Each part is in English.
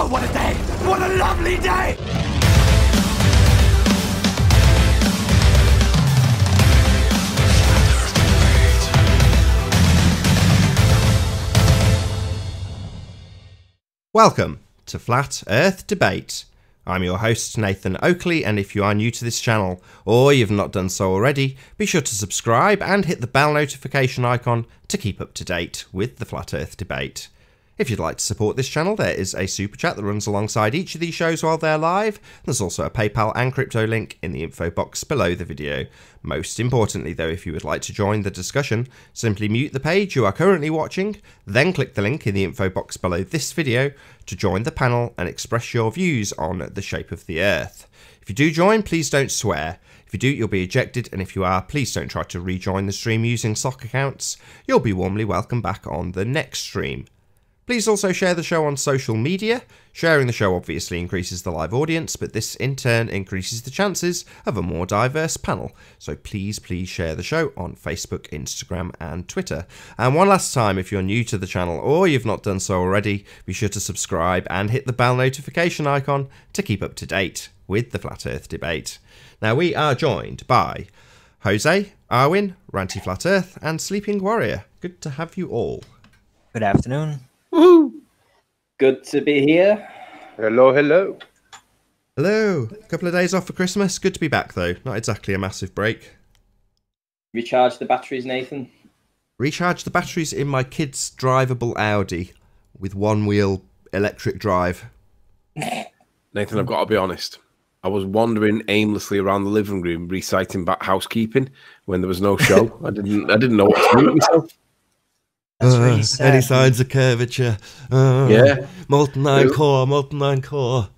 Oh, what a day! What a lovely day! Welcome to Flat Earth Debate. I'm your host Nathan Oakley, and if you are new to this channel or you've not done so already, be sure to subscribe and hit the bell notification icon to keep up to date with the Flat Earth Debate. If you'd like to support this channel, there is a super chat that runs alongside each of these shows while they're live. There's also a PayPal and crypto link in the info box below the video. Most importantly though, if you would like to join the discussion, simply mute the page you are currently watching, then click the link in the info box below this video to join the panel and express your views on the shape of the Earth. If you do join, please don't swear. If you do, you'll be ejected, and if you are, please don't try to rejoin the stream using sock accounts. You'll be warmly welcome back on the next stream. Please also share the show on social media. Sharing the show obviously increases the live audience, but this in turn increases the chances of a more diverse panel. So please share the show on Facebook, Instagram and Twitter. And one last time, if you're new to the channel or you've not done so already, be sure to subscribe and hit the bell notification icon to keep up to date with the Flat Earth Debate. Now we are joined by Jose, Arwin, Ranty Flat Earth and Sleeping Warrior. Good to have you all. Good afternoon. Woo! Good to be here. Hello, hello. Hello. A couple of days off for Christmas. Good to be back though. Not exactly a massive break. Recharge the batteries, Nathan. Recharge the batteries in my kid's drivable Audi with one-wheel electric drive. Nathan, I've got to be honest. I was wandering aimlessly around the living room reciting back housekeeping when there was no show. I didn't know what to do with myself. That's really sad. Any signs of curvature? Yeah. Molten iron core, molten iron core.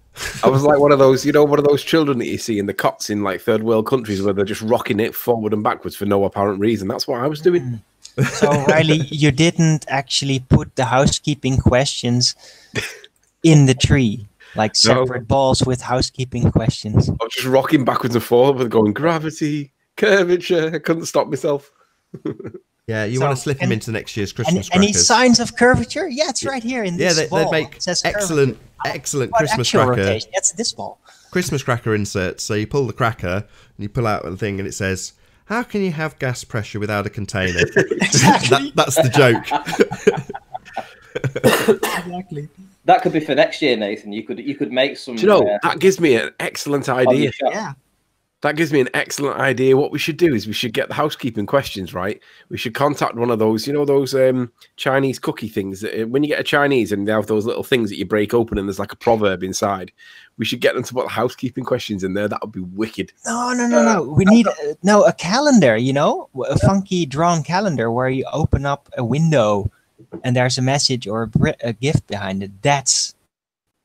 I was like one of those, you know, one of those children that you see in the cots in like third world countries where they're just rocking it forward and backwards for no apparent reason. That's what I was doing. So, Riley, you didn't actually put the housekeeping questions in the tree, like separate balls with housekeeping questions. I was just rocking backwards and forward, going gravity, curvature. I couldn't stop myself. Yeah, you want to slip him into next year's Christmas Any crackers. signs of curvature? Yeah, it's right here in this ball. They make excellent Christmas cracker. Rotation. That's this ball. Christmas cracker inserts. So you pull the cracker and you pull out the thing and it says, "How can you have gas pressure without a container?" Exactly. That's the joke. Exactly. That could be for next year, Nathan. You could make some. Do you know, that gives me an excellent idea. Yeah. That gives me an excellent idea. What we should do is we should get the housekeeping questions right. We should contact one of those, you know, those Chinese cookie things. That, when you get a Chinese and they have those little things that you break open and there's like a proverb inside. We should get them to put the housekeeping questions in there. That would be wicked. No. We need a calendar. You know, a funky drawn calendar where you open up a window and there's a message or a gift behind it. That's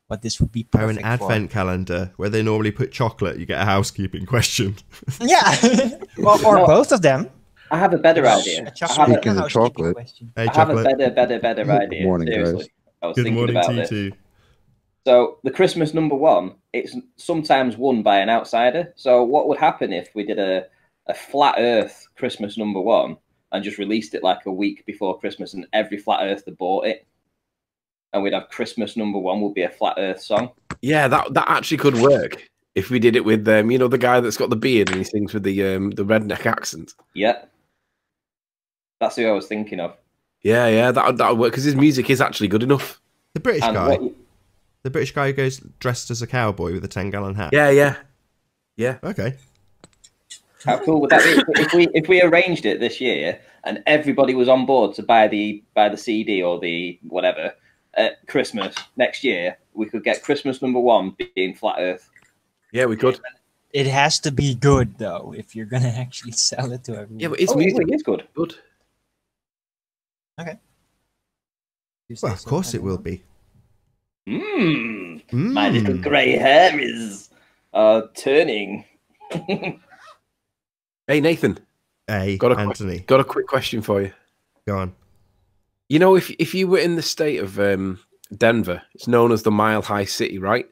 what this would be perfect Or an advent calendar where they normally put chocolate, you get a housekeeping question. Yeah, or both of them. I have a better idea. Speaking of chocolate, Hey, I have a chocolate. better idea. Good morning, Seriously. guys. I was Good thinking morning about to you this. too. So the Christmas number one, it's sometimes won by an outsider. So what would happen if we did a flat Earth Christmas number one and just released it like a week before Christmas, and every flat earther bought it, and we'd have Christmas number one would be a flat Earth song. Yeah, that actually could work if we did it with you know, the guy that's got the beard and he sings with the redneck accent. Yeah, that's who I was thinking of. Yeah, that would work because his music is actually good enough. The British And guy. what- The British guy who goes dressed as a cowboy with a 10-gallon hat. Yeah. Okay. How cool would that be if we arranged it this year and everybody was on board to buy the CD or the whatever at Christmas next year? We could get Christmas number one being flat Earth. Yeah, we could. It has to be good though if you're gonna actually sell it to everyone. Yeah, but it's Oh, music. it is good. Good. Okay. Well, of course it will be. My little grey hair is turning. Hey, Nathan. Hey, Got Anthony. Got a quick question for you. Go on. You know, if you were in the state of Denver, it's known as the Mile High City, right?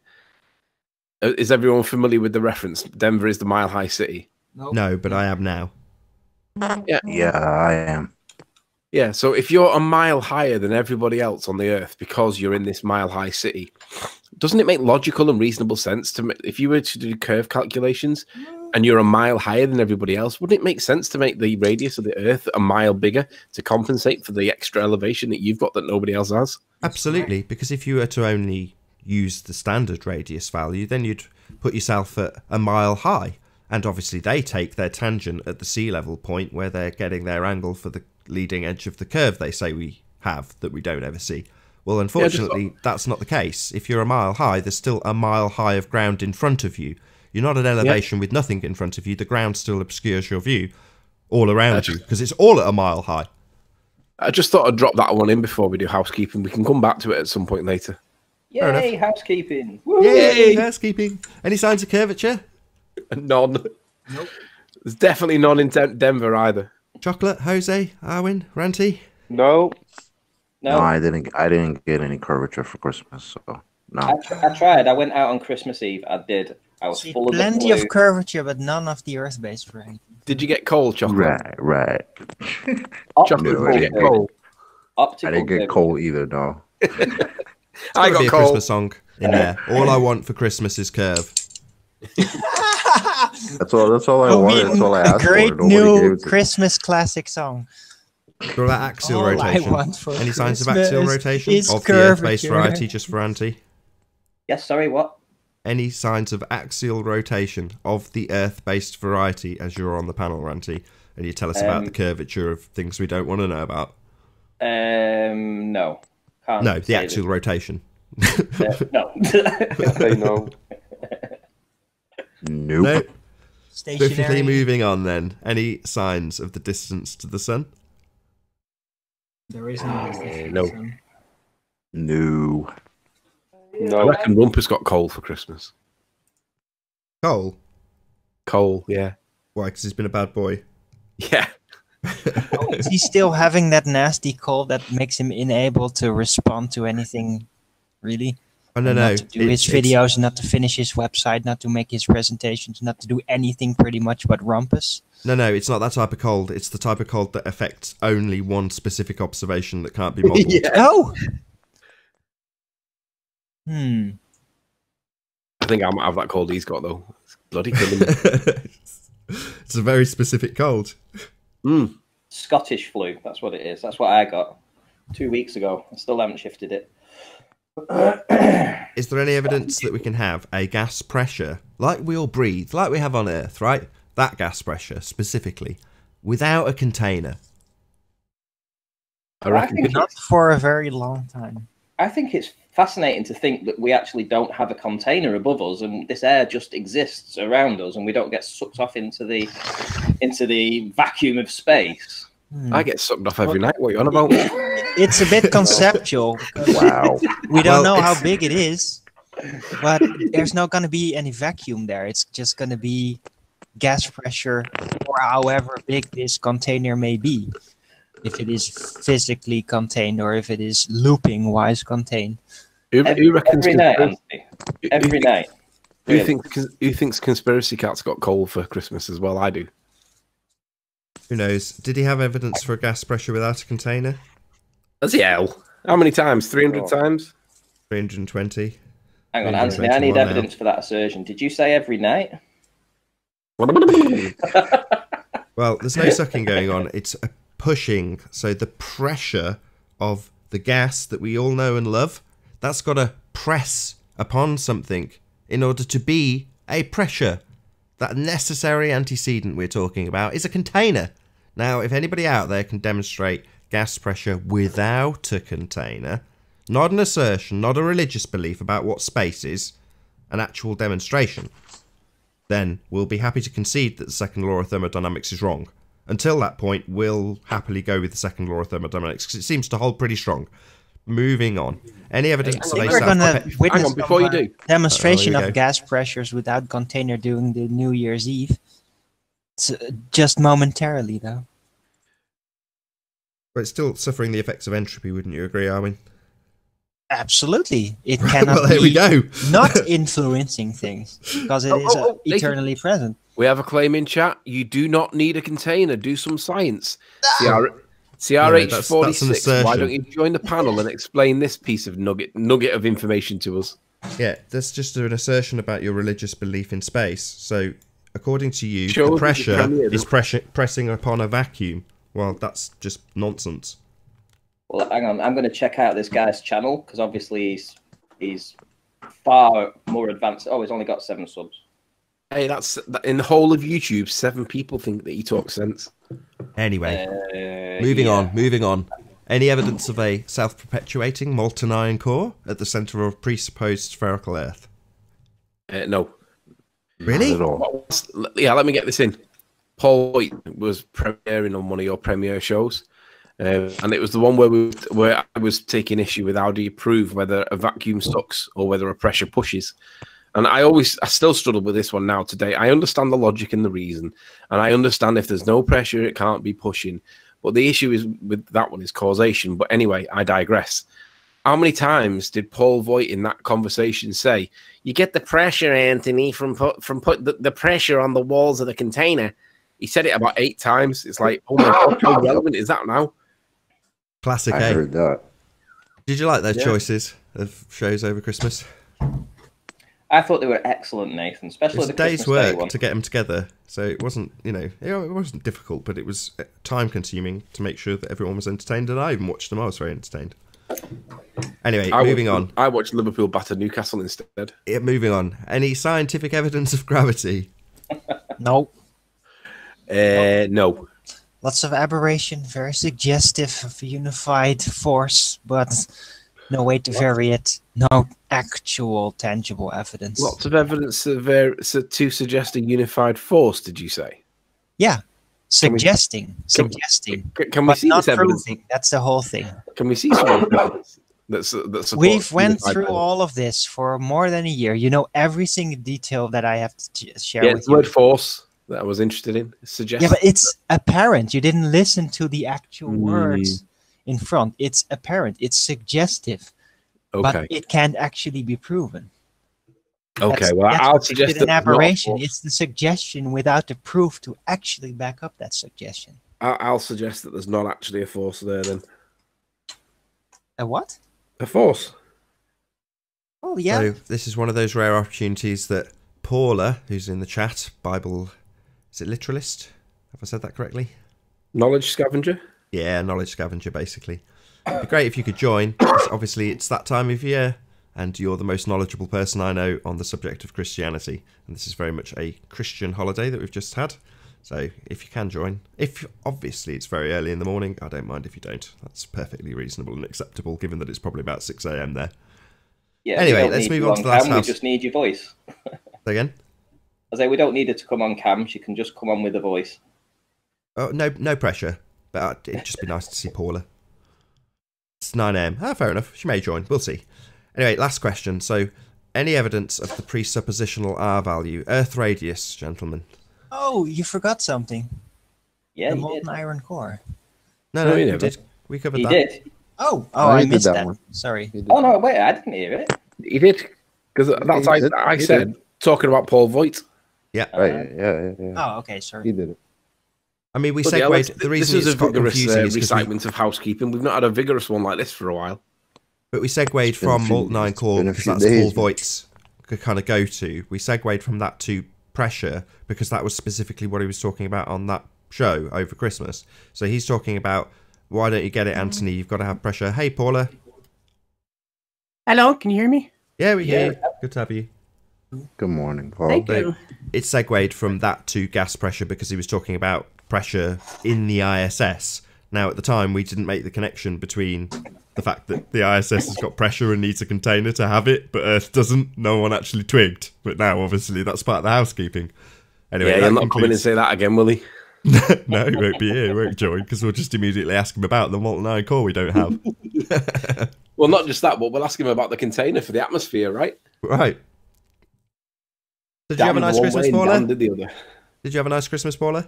Is everyone familiar with the reference? Denver is the Mile High City. No, but I am now. Yeah. Yeah, I am. Yeah, so if you're a mile higher than everybody else on the Earth because you're in this mile-high city, doesn't it make logical and reasonable sense to if you were to do curve calculations and you're a mile higher than everybody else, wouldn't it make sense to make the radius of the Earth a mile bigger to compensate for the extra elevation that you've got that nobody else has? Absolutely, because if you were to only use the standard radius value, then you'd put yourself at a mile high. And obviously they take their tangent at the sea level point where they're getting their angle for the leading edge of the curve they say we have that we don't ever see. Well, unfortunately, that's not the case. If you're a mile high, there's still a mile high of ground in front of you. You're not at elevation with nothing in front of you. The ground still obscures your view all around you because it's all at a mile high. I just thought I'd drop that one in before we do housekeeping. We can come back to it at some point later. Yay, housekeeping. Woo! Yay, housekeeping. Any signs of curvature? None. Nope. There's definitely none in Denver either. Chocolate, Jose, Arwin, Ranty? No. No, I didn't get any curvature for Christmas, so no. I tried. I went out on Christmas Eve. I did. I was full of plenty of curvature, but none of the Earth-based variety. Did you get coal, chocolate? Right. Chocolate, No, I did you get coal? Optical I didn't get coal either, no. I got be a coal. Christmas song in there. All I want for Christmas is curve. That's all I wanted. That's all I asked A great for. Nobody gave new it to me. Christmas classic song. For that axial All I rotation. want for Any signs of Christmas axial rotation is of the Earth-based curvature. variety, just for Auntie? Yes, sorry, what? Any signs of axial rotation of the Earth-based variety as you're on the panel, Ranty, and you tell us about the curvature of things we don't want to know about? No. Can't No, the say axial rotation. no. They know. Nope. No. Swiftly Stationary. moving on then. Any signs of the distance to the sun? There is no. No. No. I reckon Rumpus got coal for Christmas. Coal? Coal, yeah. Why? Because he's been a bad boy. Yeah. Is he still having that nasty cold that makes him unable to respond to anything, really? Oh, no, Not to do his it's- videos, not to finish his website, not to make his presentations, not to do anything pretty much but rumpus. No, it's not that type of cold. It's the type of cold that affects only one specific observation that can't be modelled. Oh! I think I might have that cold he's got, though. It's bloody killing me. It's a very specific cold. Scottish flu. That's what it is. That's what I got 2 weeks ago. I still haven't shifted it. Is there any evidence that we can have a gas pressure, like we all breathe, like we have on Earth, right? That gas pressure, specifically, without a container? I reckon. Not for a very long time. I think it's fascinating to think that we actually don't have a container above us, and this air just exists around us, and we don't get sucked off into the vacuum of space. I get sucked off every night. What are you on about? It's a bit conceptual. Wow. We don't Well, know how big it is, but there's not going to be any vacuum there. It's just going to be gas pressure, or however big this container may be. If it is physically contained or if it is looping-wise contained. Who reckons Every night, conspiracy- Anthony. Every night. Who thinks Conspiracy Cat's got coal for Christmas as well? I do. Who knows? Did he have evidence for a gas pressure without a container? That's hell. How many times? 300 times? 320. Hang on, Anthony, I need 21 now. evidence for that assertion. Did you say every night? Well, there's no sucking going on. It's a pushing. So the pressure of the gas that we all know and love, that's got to press upon something in order to be a pressure. That necessary antecedent we're talking about is a container. Now, if anybody out there can demonstrate gas pressure without a container, not an assertion, not a religious belief about what space is, an actual demonstration, then we'll be happy to concede that the second law of thermodynamics is wrong. Until that point, we'll happily go with the second law of thermodynamics because it seems to hold pretty strong. Moving on. Any evidence I think based we're going out- to witness Hang on, before you do. demonstration Oh, here we of go. gas pressures without container during the New Year's Eve. It's, just momentarily, though. But it's still suffering the effects of entropy, wouldn't you agree, Arwin? Absolutely. It cannot Well, there we be go. not influencing things because it is Nathan. eternally present. We have a claim in chat. You do not need a container. Do some science. See, CRH46, that's an assertion. why don't you join the panel and explain this piece of nugget of information to us? Yeah, that's just an assertion about your religious belief in space. So, according to you, Show the us pressure the is pressing upon a vacuum. Well, that's just nonsense. Well, hang on. I'm going to check out this guy's channel because obviously he's far more advanced. Oh, he's only got 7 subs. Hey, that's in the whole of YouTube. 7 people think that he talks sense. Anyway, moving on. Any evidence of a self-perpetuating molten iron core at the centre of a presupposed spherical Earth? No. Really? Not at all. Yeah, let me get this in. Paul White was premiering on one of your premiere shows. And it was the one where I was taking issue with how do you prove whether a vacuum sucks or whether a pressure pushes. And I still struggle with this one now today. I understand the logic and the reason, and I understand if there's no pressure, it can't be pushing. But the issue is with that one is causation. But anyway, I digress. How many times did Paul Voigt in that conversation say, "You get the pressure, Anthony, from put the pressure on the walls of the container"? He said it about 8 times. It's like, oh my God, how relevant is that now? Classic. I heard that. Did you like those choices of shows over Christmas? I thought they were excellent, Nathan, especially It's the a day's Christmas Day work one. to get them together, so it wasn't, it wasn't difficult, but it was time-consuming to make sure that everyone was entertained, and I even watched them. I was very entertained. Anyway, moving on. I watched Liverpool batter Newcastle instead. Yeah, moving on. Any scientific evidence of gravity? No. No. Lots of aberration, very suggestive of a unified force, but no way to vary it. No actual tangible evidence. Lots of evidence to suggest a unified force, did you say? Yeah. Suggesting. Can we But see not this evidence? proving. That's the whole thing. Can we see some evidence that supports We've went unified through force? all of this for more than a year. You know every single detail that I have to share Yeah, with it's the you. word force that I was interested in. Suggest. Yeah, but it's apparent. You didn't listen to the actual words in front. It's apparent. It's suggestive. Okay. But it can't actually be proven. Okay. Well, That's I'll what suggest makes it an that it's not a aberration. force. It's the suggestion without the proof to actually back up that suggestion. I'll suggest that there's not actually a force there. Then A what? a force. Oh yeah. So this is one of those rare opportunities that Paula, who's in the chat, Bible, is it literalist? Have I said that correctly? Knowledge scavenger. Yeah, knowledge scavenger, basically. It'd be great if you could join, because obviously it's that time of year, and you're the most knowledgeable person I know on the subject of Christianity. And this is very much a Christian holiday that we've just had. So if you can join, obviously it's very early in the morning, I don't mind if you don't. That's perfectly reasonable and acceptable, given that it's probably about 6 AM there. Yeah, Anyway, we don't let's need move you on to the last cam, house. We just need your voice. Say again? I say we don't need her to come on cam. She can just come on with a voice. Oh, no pressure, but it'd just be nice to see Paula. It's 9 AM. Ah, fair enough. She may join. We'll see. Anyway, last question. So, any evidence of the presuppositional R value? Earth radius, gentlemen. Oh, you forgot something. Yeah, The he molten did. iron core. No, we we never. did. We covered He that. did. Oh, I I did missed that that. one. Sorry. Oh no, wait, I didn't hear it. He did because that's He like did. I He said did. talking about Paul Voigt. Yeah. Right, yeah. Oh, okay, sorry. He did it. I mean, we But yeah, segued. The reason this is it's a got vigorous confusing is because recitement of housekeeping. We've not had a vigorous one like this for a while. we segued been a from few- molten iron it's core been a because few that's Paul days, man. Voigt's could kind of go to. We segued from that to pressure because that was specifically what he was talking about on that show over Christmas. So he's talking about why don't you get it, Anthony? You've got to have pressure. Hey, Paula. Hello, can you hear me? Yeah, we hear you. Good to have you. Good morning, Paul. Thank you. It segued from that to gas pressure because he was talking about pressure in the ISS. Now, at the time, we didn't make the connection between the fact that the ISS has got pressure and needs a container to have it, but Earth doesn't. No one actually twigged. But now, obviously, that's part of the housekeeping. Anyway, Yeah, that he'll not come in and concludes- say that again, will he? No, he won't be here. He won't join because we'll just immediately ask him about the molten iron core we don't have. Well, not just that, but we'll ask him about the container for the atmosphere, right? Right. Did you have a Damned nice one Christmas, way and Paula? damned the other. Did you have a nice Christmas, Paula?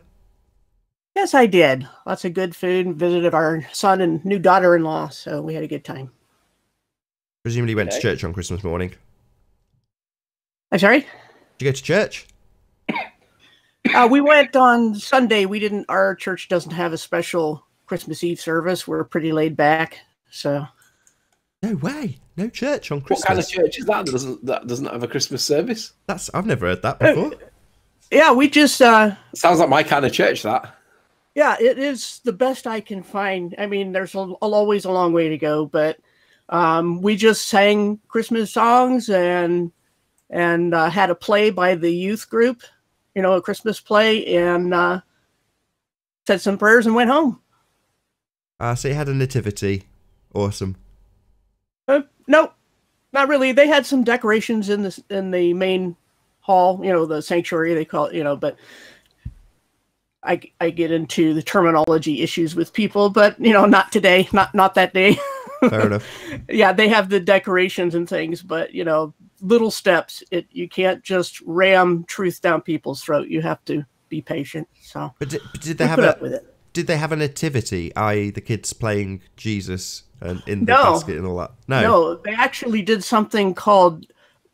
Yes, I did. Lots of good food. Visited our son and new daughter-in-law, so we had a good time. Presumably went to Okay. church on Christmas morning. I'm sorry? Did you go to church? We went on Sunday. We didn't. Our church doesn't have a special Christmas Eve service. We're pretty laid back. So No way. No church on Christmas. What kind of church is that that doesn't have a Christmas service? I've never heard that before. Yeah, we just Sounds like my kind of church, that. yeah, it is the best I can find. I mean, there's always a long way to go, but we just sang Christmas songs and had a play by the youth group, you know, a Christmas play, and said some prayers and went home. So you had a nativity. Awesome. No, not really. They had some decorations in the main hall, you know, the sanctuary they call it, you know, but I get into the terminology issues with people, but you know, not today, not that day. Fair enough. Yeah, they have the decorations and things, but you know, little steps. You can't just ram truth down people's throat. You have to be patient. So, but did they have Did they have a nativity, i.e., the kids playing Jesus and in the basket and all that? No, they actually did something called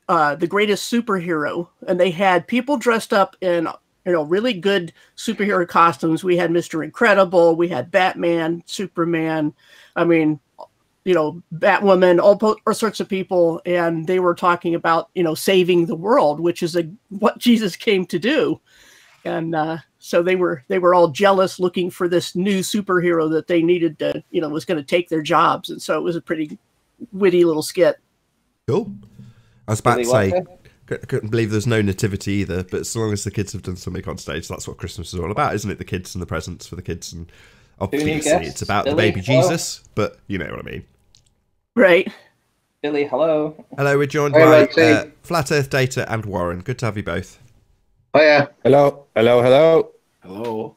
the Greatest Superhero, and they had people dressed up in, you know, really good superhero costumes. We had Mr. Incredible, we had Batman, Superman, I mean, you know, Batwoman, all sorts of people, and they were talking about, you know, saving the world, which is what Jesus came to do. And so they were all jealous, looking for this new superhero that they needed to, you know, was going to take their jobs. And so it was a pretty witty little skit. Cool. I was about to say, couldn't believe there's no nativity either, but as long as the kids have done something on stage, that's what Christmas is all about, isn't it? The kids and the presents for the kids. And obviously it's about the baby Jesus, but you know what I mean. Right. Billy, hello. Hello, we're joined by Flat Earth Data and Warren. Good to have you both. Oh yeah. Hello. Hello. Hello. Hello.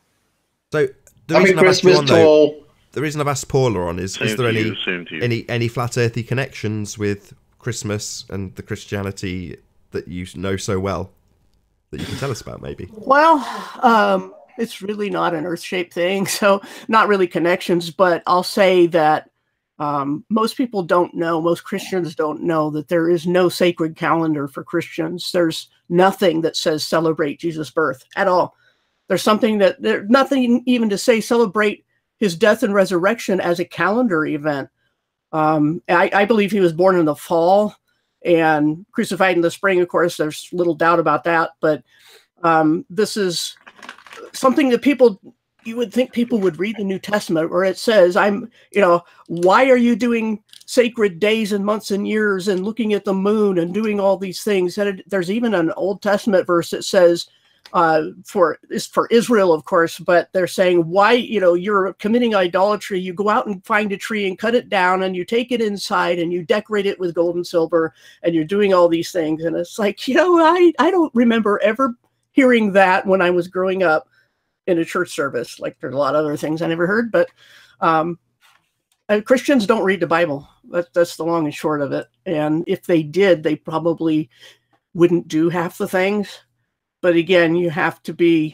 So Happy Christmas to all. The reason I've asked Paula on is there any flat earthy connections with Christmas and the Christianity that you know so well that you can tell us about, maybe? Well, it's really not an earth-shaped thing, so not really connections, but I'll say that most people don't know, most Christians don't know that there is no sacred calendar for Christians. There's nothing that says celebrate Jesus' birth at all. There's nothing even to say celebrate his death and resurrection as a calendar event. I believe he was born in the fall and crucified in the spring. Of course, there's little doubt about that, but this is something that you would think people would read the New Testament where it says, why are you doing sacred days and months and years and looking at the moon and doing all these things? There's even an Old Testament verse that says, for Israel, of course, but they're saying, why, you're committing idolatry. You go out and find a tree and cut it down and you take it inside and you decorate it with gold and silver and you're doing all these things. And it's like, I don't remember ever hearing that when I was growing up in a church service. Like, there's a lot of other things I never heard, but Christians don't read the Bible. That's the long and short of it. And if they did, they probably wouldn't do half the things. But again, you have to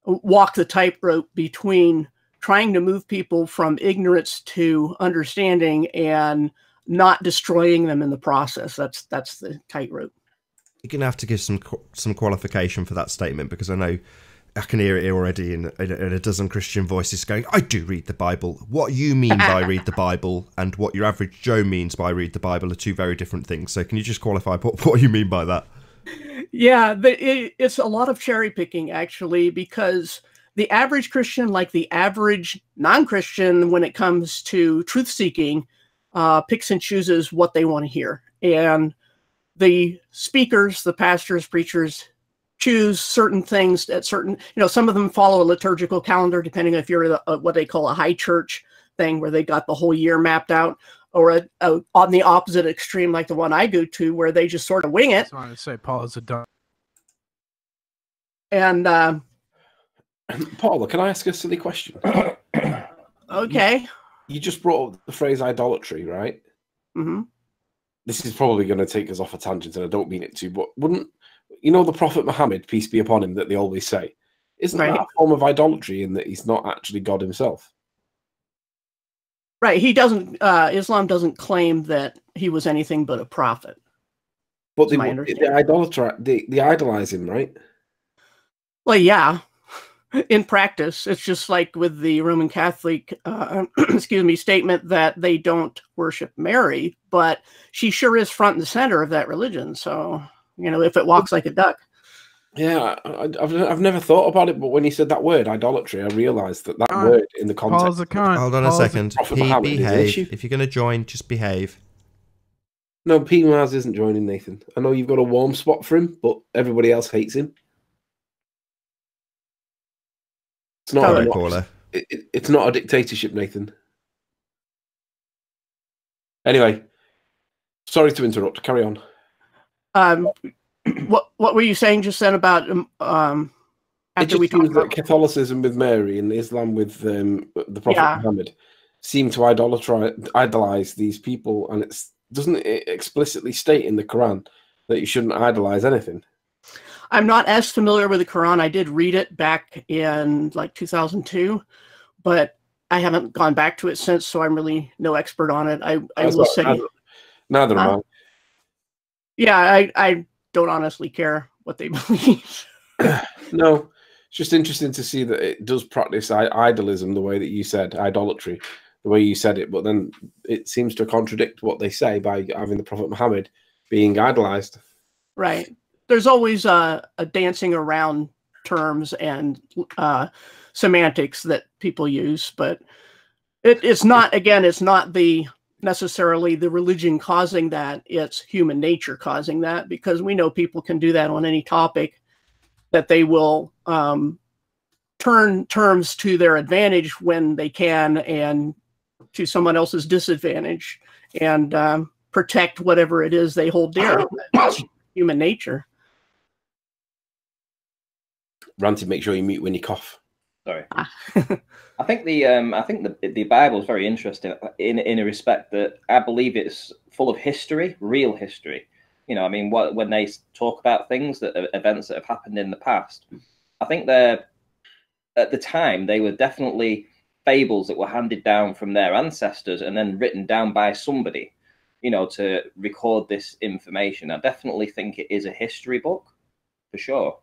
walk the tightrope between trying to move people from ignorance to understanding and not destroying them in the process. That's the tightrope. You're going to have to give some qualification for that statement, because I know I can hear it already in a dozen Christian voices going, I do read the Bible. What you mean by read the Bible and what your average Joe means by read the Bible are two very different things. So can you just qualify what you mean by that? Yeah, it's a lot of cherry picking, actually, because the average Christian, like the average non-Christian, when it comes to truth seeking, picks and chooses what they want to hear. And the speakers, the pastors, preachers, choose certain things at certain, some of them follow a liturgical calendar, depending if you're what they call a high church thing, where they got the whole year mapped out, or on the opposite extreme, like the one I go to, where they just sort of wing it. I wanted to say Paula's a dumb. And Paula, can I ask a silly question? Okay. You just brought up the phrase idolatry, right? Mm-hmm. This is probably going to take us off a tangent, and I don't mean it to, but wouldn't the Prophet Muhammad, peace be upon him, that they always say, isn't that a form of idolatry in that he's not actually God himself? Right. He doesn't. Islam doesn't claim that he was anything but a prophet. But they idolize him, right? Well, yeah. in practice, it's just like with the Roman Catholic, excuse me, statement that they don't worship Mary, but she sure is front and center of that religion. So, you know, if it walks like a duck. Yeah, I've never thought about it, but when you said that word, idolatry, I realised that word in the context. Hold on a second. Behave. If you're going to join, just behave. No, P. Mars isn't joining, Nathan. I know you've got a warm spot for him, but everybody else hates him. It's not Paula. It's not a dictatorship, Nathan. Anyway, sorry to interrupt. Carry on. What were you saying just then about after we talked about Catholicism with Mary and Islam with the Prophet Muhammad seem to idolize these people, and doesn't it explicitly state in the Quran that you shouldn't idolize anything? I'm not as familiar with the Quran. I did read it back in like 2002, but I haven't gone back to it since, so I'm really no expert on it. I will say. Neither am I. Yeah, I don't honestly care what they believe. No, it's just interesting to see that it does practice idolism the way that you said, idolatry, the way you said it, but then it seems to contradict what they say by having the Prophet Muhammad being idolized. Right. There's always a dancing around terms and semantics that people use, but it's not, again, it's not necessarily the religion causing that, it's human nature causing that, because we know people can do that on any topic, that they will turn terms to their advantage when they can and to someone else's disadvantage, and protect whatever it is they hold dear. That's human nature. Ranty, make sure you mute when you cough. Sorry. I think the Bible is very interesting in a respect that I believe it's full of history, real history. You know, I mean, when they talk about things events that have happened in the past, I think at the time they were definitely fables that were handed down from their ancestors and then written down by somebody, you know, to record this information. I definitely think it is a history book, for sure.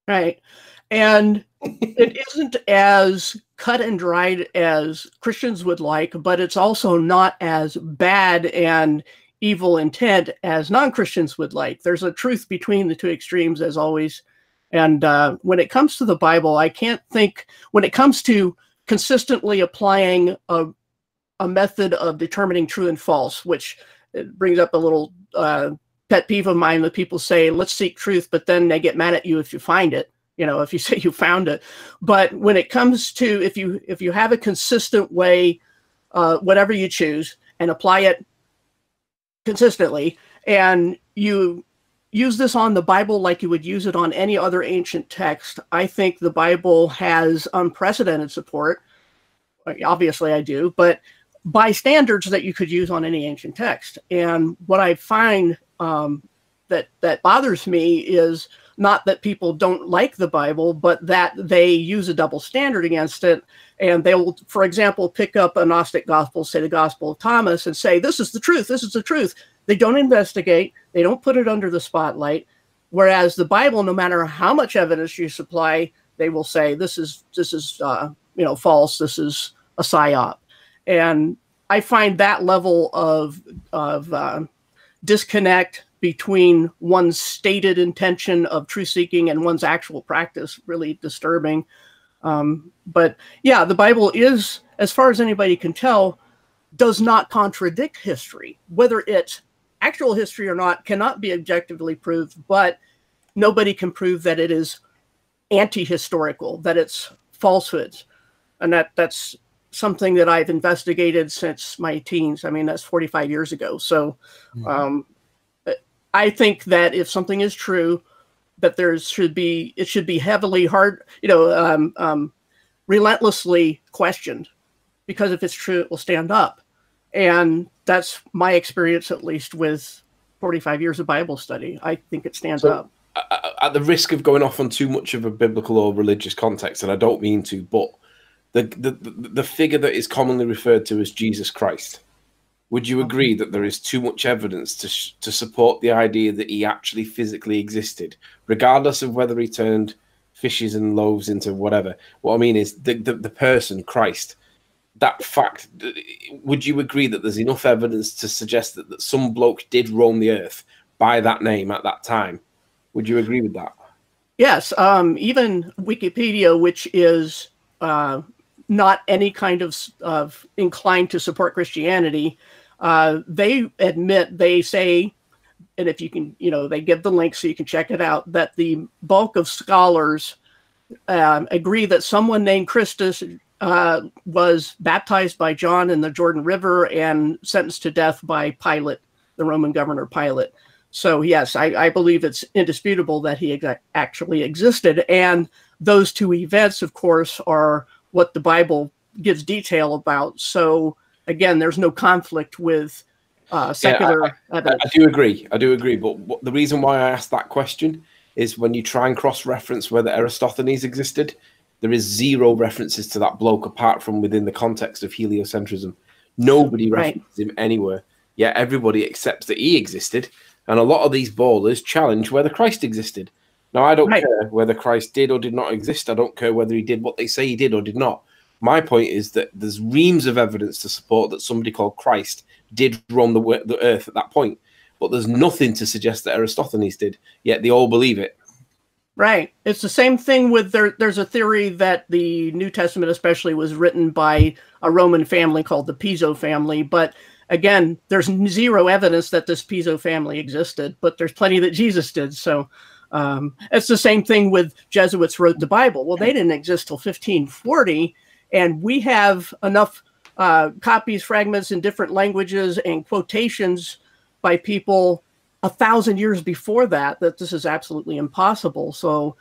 Right. And it isn't as cut and dried as Christians would like, but it's also not as bad and evil intent as non-Christians would like. There's a truth between the two extremes, as always. And when it comes to the Bible, I can't think, when it comes to consistently applying a method of determining true and false, which it brings up a little pet peeve of mine that people say, let's seek truth, but then they get mad at you if you find it, you know, if you say you found it. But when it comes to, if you have a consistent way, whatever you choose, and apply it consistently, and you use this on the Bible like you would use it on any other ancient text, I think the Bible has unprecedented support. Obviously I do, but by standards that you could use on any ancient text. And what I find that bothers me is not that people don't like the Bible, but that they use a double standard against it. And they will, for example, pick up a Gnostic gospel, say the Gospel of Thomas, and say, this is the truth, this is the truth. They don't investigate, they don't put it under the spotlight. Whereas the Bible, no matter how much evidence you supply, they will say, this is you know, false, this is a psyop. And I find that level of disconnect between one's stated intention of truth seeking and one's actual practice really disturbing. But yeah, the Bible is, as far as anybody can tell, does not contradict history. Whether it's actual history or not cannot be objectively proved, but nobody can prove that it is anti-historical, that it's falsehoods. And that's something that I've investigated since my teens. I mean, that's 45 years ago. So I think that if something is true, that it should be heavily relentlessly questioned, because if it's true, it will stand up. And that's my experience, at least with 45 years of Bible study. I think it stands up. At the risk of going off on too much of a biblical or religious context, and I don't mean to, but the figure that is commonly referred to as Jesus Christ, would you agree that there is too much evidence to support the idea that he actually physically existed, regardless of whether he turned fishes and loaves into whatever. What I mean is the person, Christ, that fact, would you agree that there's enough evidence to suggest that some bloke did roam the earth by that name at that time? Would you agree with that? Yes. Even Wikipedia, which is not any kind of inclined to support Christianity, they admit, they say, and if you can, they give the link so you can check it out, that the bulk of scholars agree that someone named Christus was baptized by John in the Jordan River and sentenced to death by Pilate, the Roman governor Pilate. So yes, I believe it's indisputable that he actually existed. And those two events, of course, are what the Bible gives detail about. So again, there's no conflict with secular evidence. I do agree. I do agree. But the reason why I asked that question is when you try and cross-reference whether Eratosthenes existed, there is zero references to that bloke apart from within the context of heliocentrism. Nobody references him anywhere. Yet everybody accepts that he existed. And a lot of these ballers challenge whether Christ existed. Now, I don't care whether Christ did or did not exist. I don't care whether he did what they say he did or did not. My point is that there's reams of evidence to support that somebody called Christ did roam the earth at that point. But there's nothing to suggest that Eratosthenes did, yet they all believe it. Right. It's the same thing with there's a theory that the New Testament especially was written by a Roman family called the Piso family. But again, there's zero evidence that this Piso family existed, but there's plenty that Jesus did. So it's the same thing with Jesuits wrote the Bible. Well, they didn't exist till 1540. And we have enough copies, fragments in different languages and quotations by people 1,000 years before that this is absolutely impossible. So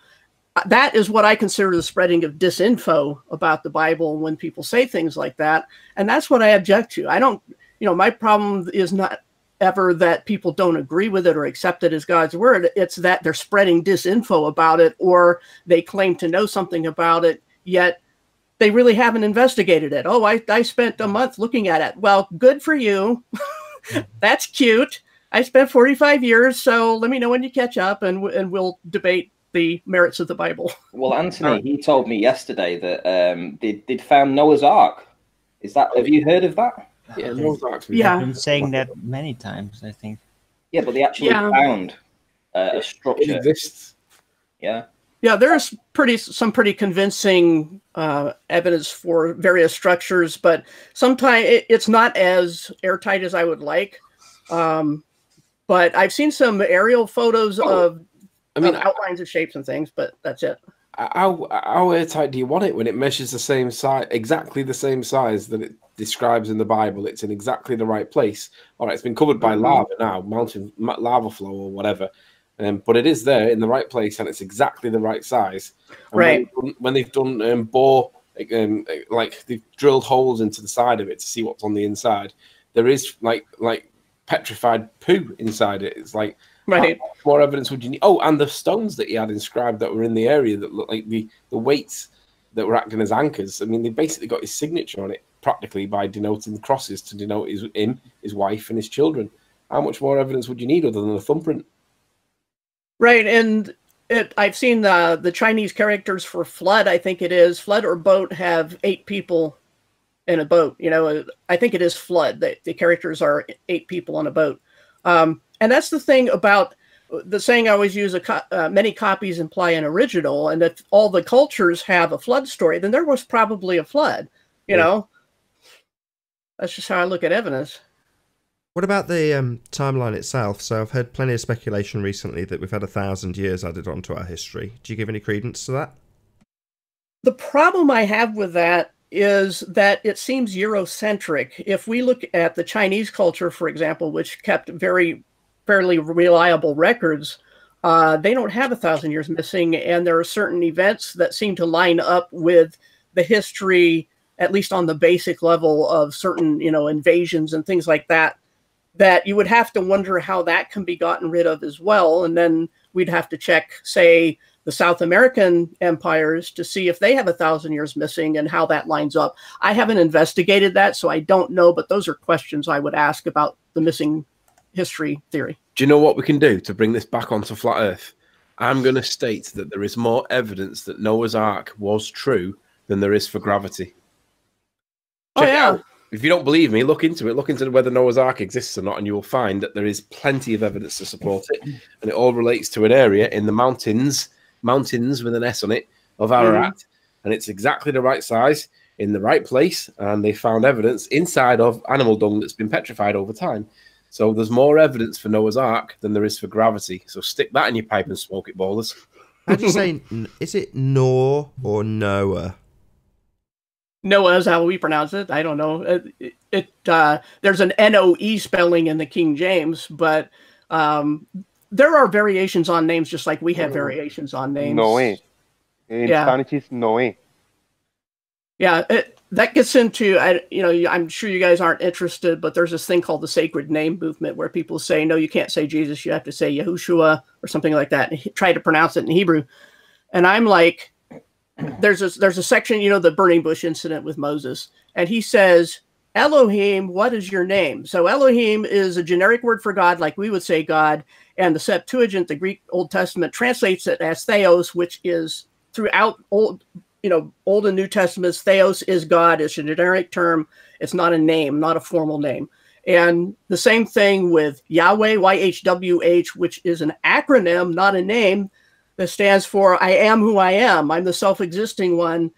that is what I consider the spreading of disinfo about the Bible when people say things like that. And that's what I object to. I don't, my problem is not ever that people don't agree with it or accept it as God's word. It's that they're spreading disinfo about it, or they claim to know something about it, yet they really haven't investigated it. Oh, I spent a month looking at it. Well, good for you. That's cute. I spent 45 years, so let me know when you catch up, and we'll debate the merits of the Bible. Well, Anthony, he told me yesterday that they'd found Noah's Ark. Have you heard of that? Yeah, Noah's Ark. Yeah, I've been saying that many times, I think. Yeah, but they actually found a structure. It exists. Yeah. Yeah, there's some pretty convincing evidence for various structures, but sometimes it's not as airtight as I would like. But I've seen some aerial photos of outlines of shapes and things, but that's it. How airtight do you want it when it measures the same size, exactly the same size that it describes in the Bible? It's in exactly the right place. All right, it's been covered by lava now, mountain lava flow or whatever, but it is there in the right place and it's exactly the right size. And when they've done bore, like they've drilled holes into the side of it to see what's on the inside, there is like petrified poo inside it. It's like, how much more evidence would you need? Oh, and the stones that he had inscribed that were in the area that looked like the weights that were acting as anchors. I mean, they basically got his signature on it practically by denoting the crosses to denote him, his wife, and his children. How much more evidence would you need other than a thumbprint? Right, and I've seen the Chinese characters for flood. I think it is flood or boat have 8 people in a boat. I think it is flood. The characters are 8 people on a boat. And that's the thing about the saying I always use, many copies imply an original. And if all the cultures have a flood story, then there was probably a flood, That's just how I look at evidence. What about the timeline itself? So I've heard plenty of speculation recently that we've had 1,000 years added onto our history. Do you give any credence to that? The problem I have with that is that it seems Eurocentric. If we look at the Chinese culture, for example, which kept fairly reliable records, they don't have 1,000 years missing, and there are certain events that seem to line up with the history, at least on the basic level of certain, invasions and things like that, that you would have to wonder how that can be gotten rid of as well. And then we'd have to check, say, the South American empires to see if they have 1,000 years missing and how that lines up. I haven't investigated that, so I don't know, but those are questions I would ask about the missing history theory. Do you know what we can do to bring this back onto flat Earth? I'm going to state that there is more evidence that Noah's Ark was true than there is for gravity. Oh, yeah. If you don't believe me, look into it. Look into whether Noah's Ark exists or not, and you will find that there is plenty of evidence to support it. And it all relates to an area in the mountains with an S on it, of Ararat. And it's exactly the right size, in the right place. And they found evidence inside of animal dung that's been petrified over time. So there's more evidence for Noah's Ark than there is for gravity. So stick that in your pipe and smoke it, ballers. How do you say, is it Noah or Noah? Noah is how we pronounce it. I don't know. There's an N-O-E spelling in the King James, but there are variations on names, just like we have variations on names. Noé. In Spanish, it's Noé. Yeah, that gets into, I'm sure you guys aren't interested, but there's this thing called the sacred name movement where people say, no, you can't say Jesus, you have to say Yahushua or something like that, and try to pronounce it in Hebrew. And I'm like, there's a section, the burning bush incident with Moses, and he says, Elohim, what is your name? So Elohim is a generic word for God, like we would say God, and the Septuagint, the Greek Old Testament, translates it as Theos, which is throughout Old and New Testaments, Theos is God. It's a generic term. It's not a name, not a formal name. And the same thing with Yahweh, YHWH, which is an acronym, not a name, that stands for I am who I am. I'm the self-existing one.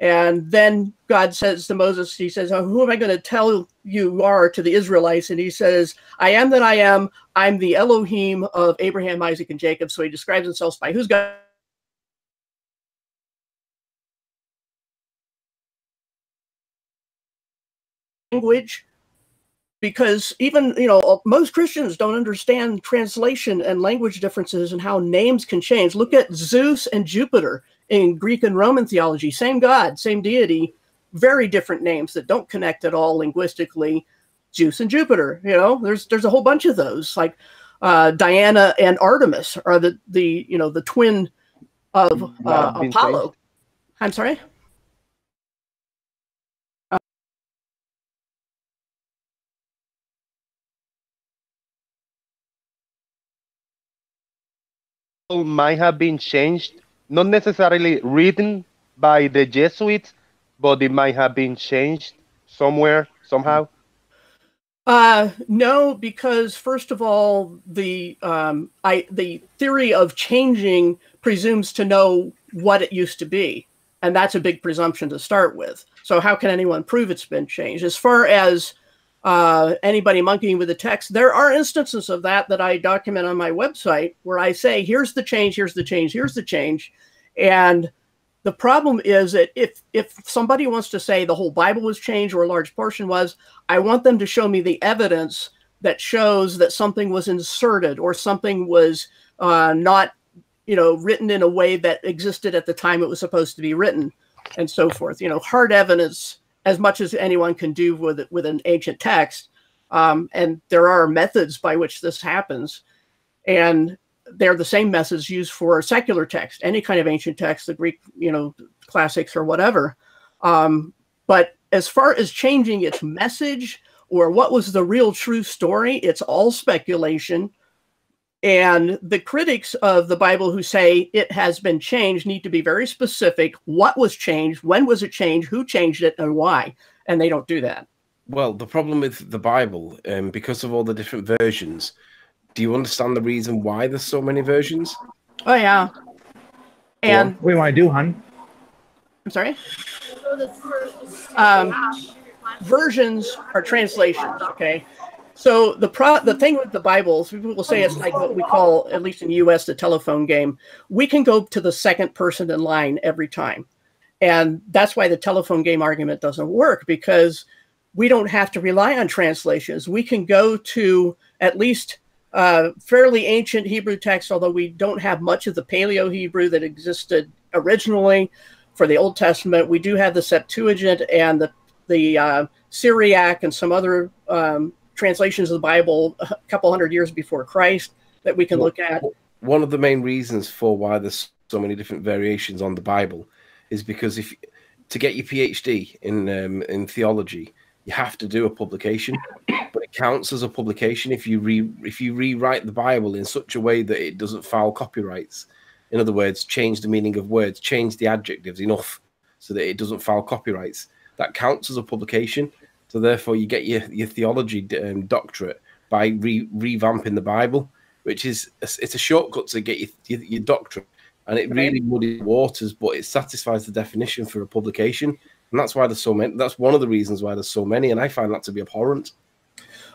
And then God says to Moses, he says, oh, who am I going to tell you are to the Israelites? And he says, I am that I am. I'm the Elohim of Abraham, Isaac, and Jacob. So he describes himself by who's God. Language, because even most Christians don't understand translation and language differences and how names can change. Look at Zeus and Jupiter in Greek and Roman theology. Same God, same deity, very different names that don't connect at all linguistically. Zeus and Jupiter, there's a whole bunch of those. Like Diana and Artemis are the twin of Apollo. I'm sorry. Might have been changed, not necessarily written by the Jesuits, but it might have been changed somewhere, somehow. No, because first of all, the theory of changing presumes to know what it used to be, and that's a big presumption to start with. So how can anyone prove it's been changed? As far as anybody monkeying with the text, there are instances of that I document on my website where I say, here's the change, here's the change, here's the change. And the problem is that if somebody wants to say the whole Bible was changed or a large portion was, I want them to show me the evidence that shows that something was inserted or something was not written in a way that existed at the time it was supposed to be written, and so forth. Hard evidence, as much as anyone can do with an ancient text. And there are methods by which this happens. And they're the same methods used for secular text, any kind of ancient text, the Greek, classics or whatever. But as far as changing its message or what was the real true story, it's all speculation. And the critics of the Bible who say it has been changed need to be very specific. What was changed? When was it changed? Who changed it? And why? And they don't do that. Well, the problem with the Bible, because of all the different versions, do you understand the reason why there's so many versions? Oh, yeah. And what do you want to do, hon? I'm sorry? Versions are translations, okay? So the thing with the Bible, people will say it's like what we call, at least in the U.S., the telephone game. We can go to the second person in line every time. And that's why the telephone game argument doesn't work, because we don't have to rely on translations. We can go to at least fairly ancient Hebrew text, although we don't have much of the Paleo-Hebrew that existed originally for the Old Testament. We do have the Septuagint and the Syriac and some other translations of the Bible a couple hundred years before Christ that we can look at. One of the main reasons for why there's so many different variations on the Bible is because to get your PhD in theology, you have to do a publication, but it counts as a publication if you rewrite the Bible in such a way that it doesn't foul copyrights. In other words, change the meaning of words, change the adjectives enough so that it doesn't file copyrights. That counts as a publication. So therefore, you get your theology doctorate by revamping the Bible, which is it's a shortcut to get your doctorate, and it really muddies waters, but it satisfies the definition for a publication, and that's why there's so many. That's one of the reasons why there's so many, and I find that to be abhorrent.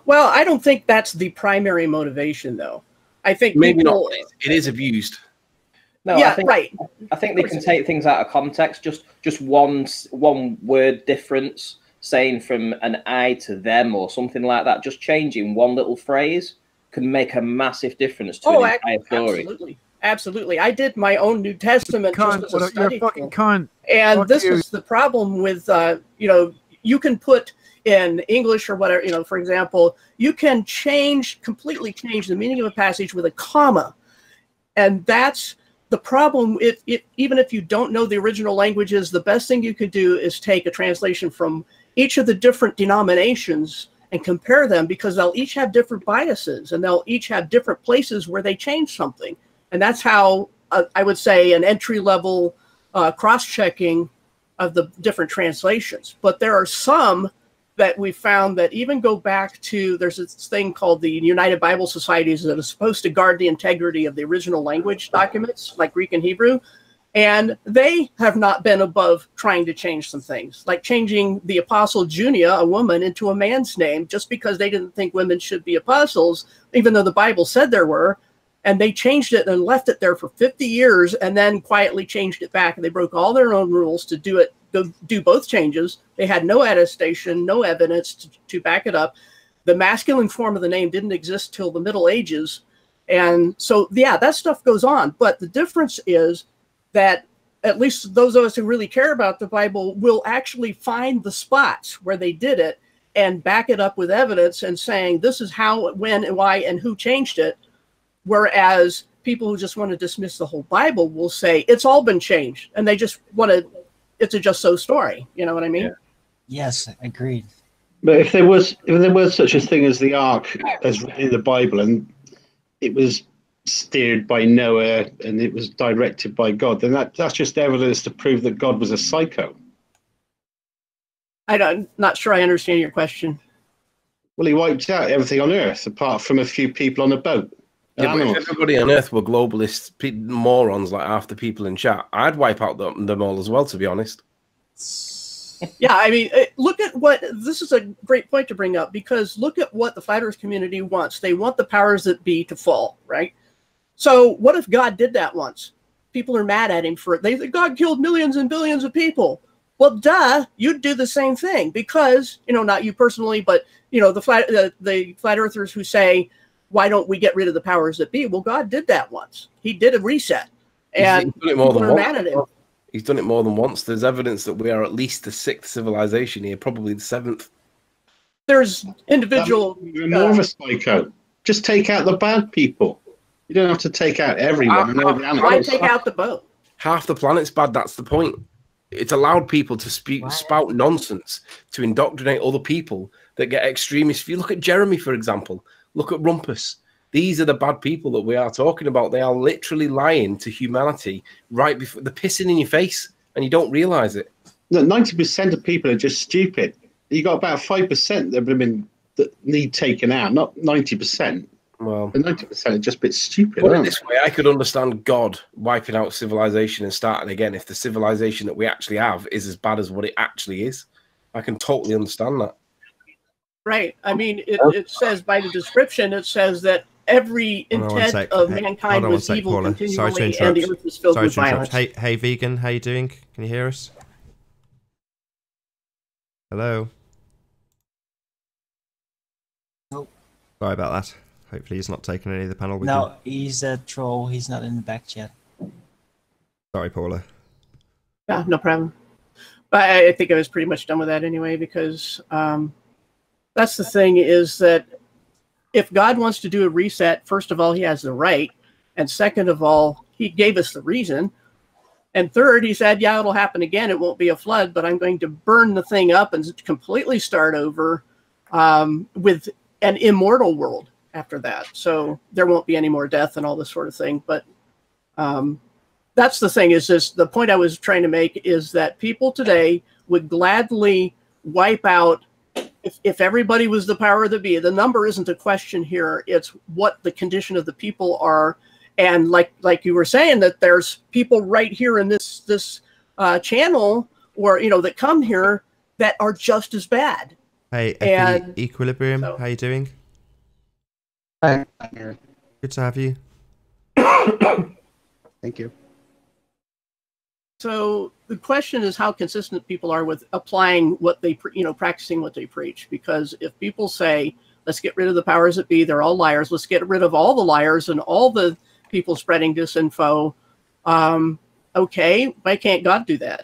Well, I don't think that's the primary motivation, though. I think maybe people, not. It is abused. No, yeah, I think they can take things out of context. Just one word difference, saying from an I to them or something like that. Just changing one little phrase can make a massive difference to an entire story. Absolutely. Absolutely. I did my own New Testament just as a study tool. And Fuck this you. is the problem with, you know, you can put in English or whatever, you know, for example, you can completely change the meaning of a passage with a comma. And that's the problem. Even if you don't know the original languages, the best thing you could do is take a translation from each of the different denominations and compare them, because they'll each have different biases and they'll each have different places where they change something. And that's how I would say an entry-level cross-checking of the different translations. But there are some that we found that even go back to, there's this thing called the United Bible Societies that is supposed to guard the integrity of the original language documents, like Greek and Hebrew. And they have not been above trying to change some things, like changing the apostle Junia, a woman, into a man's name, just because they didn't think women should be apostles, even though the Bible said there were. And they changed it and left it there for 50 years and then quietly changed it back. And they broke all their own rules to do both changes. They had no attestation, no evidence to back it up. The masculine form of the name didn't exist till the Middle Ages. And so, yeah, that stuff goes on. But the difference is that at least those of us who really care about the Bible will actually find the spots where they did it and back it up with evidence and saying this is how, when, and why, and who changed it. Whereas people who just want to dismiss the whole Bible will say it's all been changed, and they just want to. It's a just so story. You know what I mean? Yeah. Yes, agreed. But if there was such a thing as the Ark, as in the Bible, and it was steered by Noah and it was directed by God, then that's just evidence to prove that God was a psycho. I'm not sure I understand your question. Well, he wiped out everything on Earth apart from a few people on a boat. Yeah, but if everybody on Earth were globalists, morons like half the people in chat, I'd wipe out them all as well, to be honest. Yeah, I mean, look at what, this is a great point to bring up, because look at what the Flat Earth community wants. They want the powers that be to fall, right? So what if God did that once? People are mad at him for it. They think God killed millions and billions of people. Well, duh, you'd do the same thing because, you know, not you personally, but, you know, the flat earthers who say, why don't we get rid of the powers that be? Well, God did that once. He did a reset. And he's done it more than once. Mad at him. He's done it more than once. There's evidence that we are at least the 6th civilization here, probably the 7th. There's individual... You're more of a psycho. Just take out the bad people. You don't have to take out everyone. Why take out the boat? Half the planet's bad, that's the point. It's allowed people to spout nonsense, to indoctrinate other people that get extremist. If you look at Jeremy, for example, look at Rumpus. These are the bad people that we are talking about. They are literally lying to humanity right before they're pissing in your face, and you don't realize it. No, 90% of people are just stupid. You got about 5% that need taken out, not 90%. Well, 90% are just a bit stupid. Put it this way, I could understand God wiping out civilization and starting again if the civilization that we actually have is as bad as what it actually is. I can totally understand that. Right. I mean, it says by the description, it says that every intent of mankind was evil continually, and the earth was filled with violence. Hey, vegan, how you doing? Can you hear us? Hello. Nope. Sorry about that. Hopefully he's not taking any of the panel with No, him. he's a troll. He's not in the back chat. Sorry, Paula. Yeah, no problem. But I think I was pretty much done with that anyway, because that's the thing, is that if God wants to do a reset, first of all, he has the right. And second of all, he gave us the reason. And third, he said, yeah, it'll happen again. It won't be a flood, but I'm going to burn the thing up and completely start over with an immortal world after that. So there won't be any more death and all this sort of thing. But that's the thing, is this, the point I was trying to make is that people today would gladly wipe out, if everybody was the power that be. The number isn't a question here, it's what the condition of the people are. And like you were saying, that there's people right here in this channel, or that come here, that are just as bad. Hey, Equilibrium, so, how you doing? Hi. Good to have you. Thank you. So the question is how consistent people are with applying what they, practicing what they preach. Because if people say, let's get rid of the powers that be, they're all liars, let's get rid of all the liars and all the people spreading disinfo, okay, why can't God do that?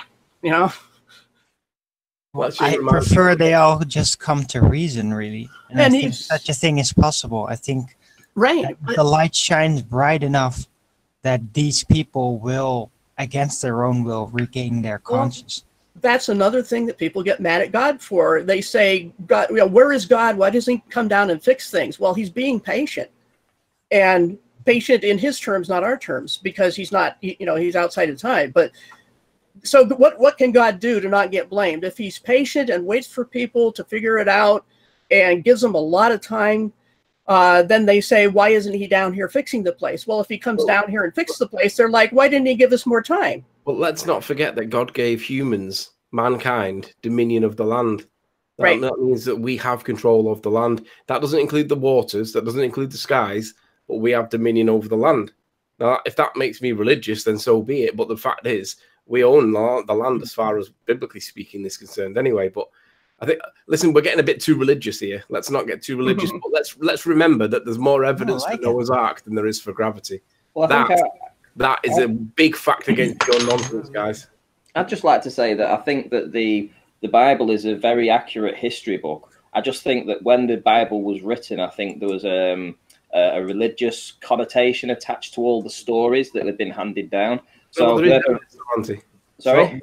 Well, I prefer they all just come to reason, really. And I think such a thing is possible. I think the light shines bright enough that these people will, against their own will, regain their conscience. That's another thing that people get mad at God for. They say, God, where is God? Why doesn't he come down and fix things? Well, he's being patient. And patient in his terms, not our terms, because he's not, he's outside of time. But so what can God do to not get blamed? If he's patient and waits for people to figure it out and gives them a lot of time, then they say, why isn't he down here fixing the place? Well, if he comes down here and fixes the place, they're like, why didn't he give us more time? Well, let's not forget that God gave humans, mankind, dominion of the land. That means that we have control of the land. That doesn't include the waters, that doesn't include the skies, but we have dominion over the land. Now, if that makes me religious, then so be it. But the fact is, we own the land as far as biblically speaking is concerned anyway. But I think, listen, we're getting a bit too religious here. Let's not get too religious. But let's remember that there's more evidence for Noah's Ark than there is for gravity. Well, that is a big fact against your nonsense, guys. I'd just like to say that I think that the Bible is a very accurate history book. I just think that when the Bible was written, I think there was a religious connotation attached to all the stories that had been handed down. So, sorry?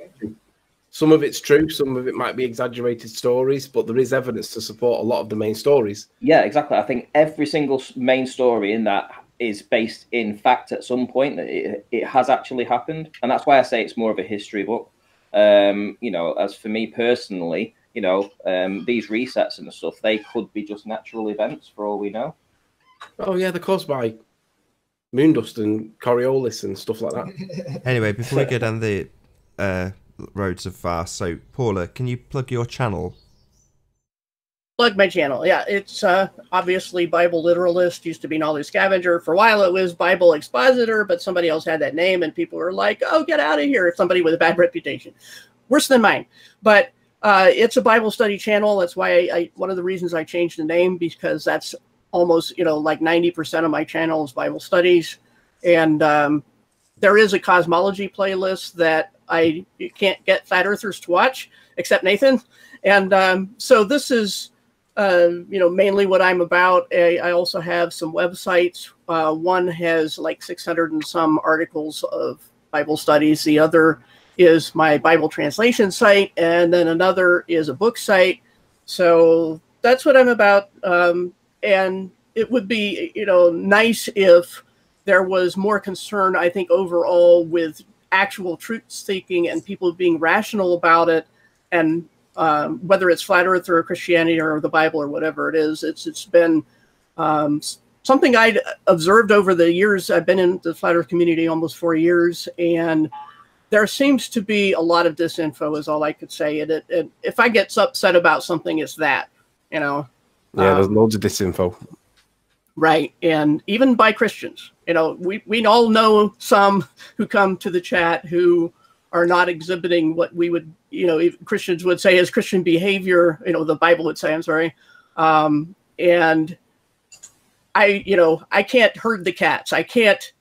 Some of it's true, some of it might be exaggerated stories, but there is evidence to support a lot of the main stories. Yeah, exactly. I think every single main story in that is based in fact at some point that it has actually happened. And that's why I say it's more of a history book. As for me personally, these resets and stuff, they could be just natural events for all we know. Oh, yeah, they're caused by moondust and Coriolis and stuff like that. Anyway, before we go down the roads of fast, so Paula, can you plug your channel? Plug my channel. Yeah, it's obviously Bible Literalist, used to be Knowledge Scavenger. For a while it was Bible Expositor, but somebody else had that name and people were like, oh, get out of here. Somebody with a bad reputation. Worse than mine. But it's a Bible study channel. That's why one of the reasons I changed the name, because that's almost, like 90% of my channel is Bible studies. And there is a cosmology playlist that you can't get flat earthers to watch, except Nathan. And so this is, mainly what I'm about. I also have some websites. One has like 600 and some articles of Bible studies. The other is my Bible translation site. And then another is a book site. So that's what I'm about. And it would be, nice if there was more concern, I think, overall with actual truth seeking and people being rational about it. And whether it's flat earth or Christianity or the Bible or whatever it is, it's been something I'd observed over the years. I've been in the flat earth community almost 4 years, and there seems to be a lot of disinfo is all I could say. And if I get upset about something, it's that, Yeah, there's loads of disinfo. Right. And even by Christians, we all know some who come to the chat who are not exhibiting what we would, Christians would say is Christian behavior, the Bible would say, I'm sorry. And I can't herd the cats. I can't